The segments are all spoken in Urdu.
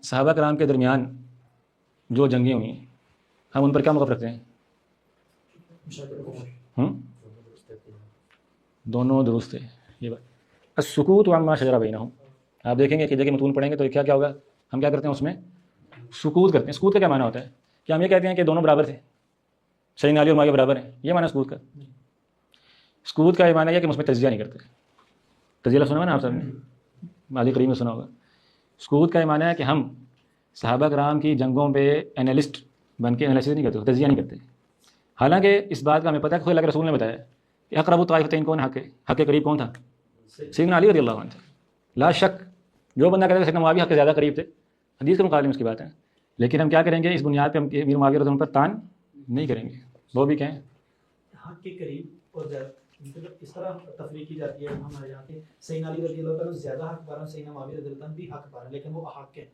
صحابہ کرام کے درمیان جو جنگیں ہوئی ہیں ہم ان پر کیا موقف رکھتے ہیں؟ دونوں درست ہے یہ بات. السکوت عما شجر بینہم، آپ دیکھیں گے کہ جگہ متون پڑھیں گے تو کیا ہوگا، ہم کیا کرتے ہیں اس میں سکوت کرتے ہیں. سکوت کا کیا معنی ہوتا ہے کہ ہم یہ کہتے ہیں کہ دونوں برابر تھے، سیدنا علی اور معاویہ برابر ہیں، یہ معنی سکوت کا. سکوت کا یہ معنی ہے کہ ہم اس میں تجزیہ نہیں کرتے. تجزیہ سنا ہوا نا آپ سب نے، ماضی قریب میں سنا ہوگا. سکوت کا یہ معنی ہے کہ ہم صحابہ کرام کی جنگوں پہ اینالسٹ بن کے انالیسس نہیں کرتے، تجزیہ نہیں کرتے. حالانکہ اس بات کا ہمیں پتہ ہے کہ خود اللہ کے رسول نے بتایا کہ اقرب الطائفتین کون حق کے قریب کون تھا؟ سیدنا علی رضی اللہ عنہ تھا. لا شک جو بندہ کہتا ہے سیدنا معاویہ حق کے زیادہ قریب تھے، حدیث کے مقابلے میں اس کی بات ہے. لیکن ہم کیا کریں گے، اس بنیاد پہ ہم امیر معاویہ رضی اللہ عنہ پر تان نہیں کریں گے. وہ بھی کہیں حق کے قریب اور مطلب اس طرح تفریق کی جاتی ہے ہمارے یہاں کہ سیدنا علی رضی اللہ عنہ زیادہ حق پا رہا، سیدنا معاویہ رضی اللہ عنہ بھی حق پا رہا، لیکن وہ احق ہے.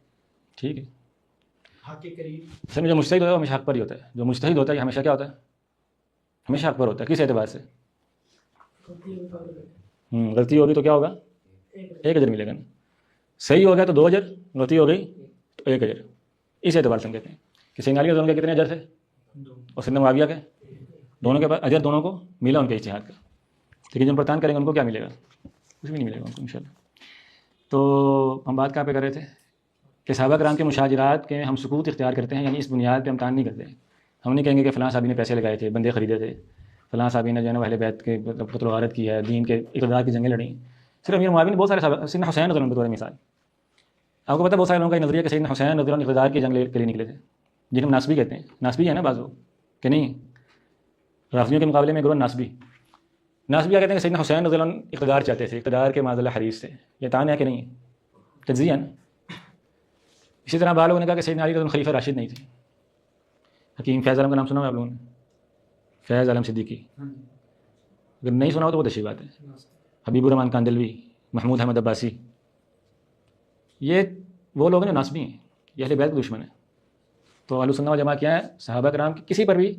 ٹھیک ہے، حق کے قریب سر جو مجتہد ہوتا ہے وہ ہمیشہ حق پر ہی ہوتا ہے. جو مجتہد ہوتا ہے یہ ہمیشہ کیا ہوتا ہے؟ ہمیشہ حق پر ہوتا ہے. کس اعتبار سے؟ غلطی ہوگی تو کیا ہوگا؟ ایک اجر ملے گا. صحیح ہو گیا تو 2 اجر، غلطی ہو گئی تو 1 اجر. اس اعتبار سے ہم کہتے ہیں کہ سیدنا علی رضی اللہ عنہ کے کتنے اجر تھے اور سیدنا معاویہ کے دونوں کے اجر دونوں کو ملا ان کے اجتہاد کا. لیکن جب پرتان کریں گے ان کو کیا ملے گا؟ کچھ بھی نہیں ملے گا ان کو انشاءاللہ. تو ہم بات کہاں پہ کر رہے تھے کہ صحابہ کرام کے مشاجرات کے ہم سکوت اختیار کرتے ہیں، یعنی اس بنیاد پہ ہم تان نہیں کرتے. ہم نہیں کہیں گے کہ فلاں صحابی نے پیسے لگائے تھے، بندے خریدے تھے، فلاں صحابی نے جو ہے نا اہل بیت کے قتل و غارت کی ہے، دین کے اقتدار کی جنگیں لڑیں. صرف امیر معاویہ نے بہت سارے صحابہ، سیدنا حسین رضی اللہ عنہ بطور مثال، آپ کو پتہ ہے بہت سارے لوگوں کا یہ نظریہ کہ سیدنا حسین رضی اللہ عنہ اقتدار کی جنگ کے لیے نکلے تھے، جنہیں ہم ناسبی کہتے ہیں. ناسبی ہے نا بعض لوگ کہ نہیں، رافضیوں کے مقابلے میں گروہ ناسبی کیا کہتے ہیں کہ سیدنا حسین رضی اللہ عنہ اقتدار چاہتے تھے، اقتدار کے معاذ اللہ حریص تھے. یہ تان ہے کہ نہیں؟ تجزیہ ہے نا. اسی طرح بعض لوگوں نے کہا کہ سیدنا علی رضی اللہ عنہ خلیفہ راشد نہیں تھے. حکیم فیض عالم کا نام سنا ہوا آپ لوگوں نے؟ فیض عالم صدیقی، اگر نہیں سنا ہو تو بہت اچھی بات ہے. حبیب الرحمن کاندلوی، محمود احمد عباسی، یہ وہ لوگ ہیں جو ناسبی ہیں، یہ اہل بیت کے دشمن ہیں. تو اہل سنت و جماعت کیا ہے؟ صحابہ کرام کی کسی پر بھی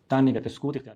تان نہیں کرتے، سکوت اختیار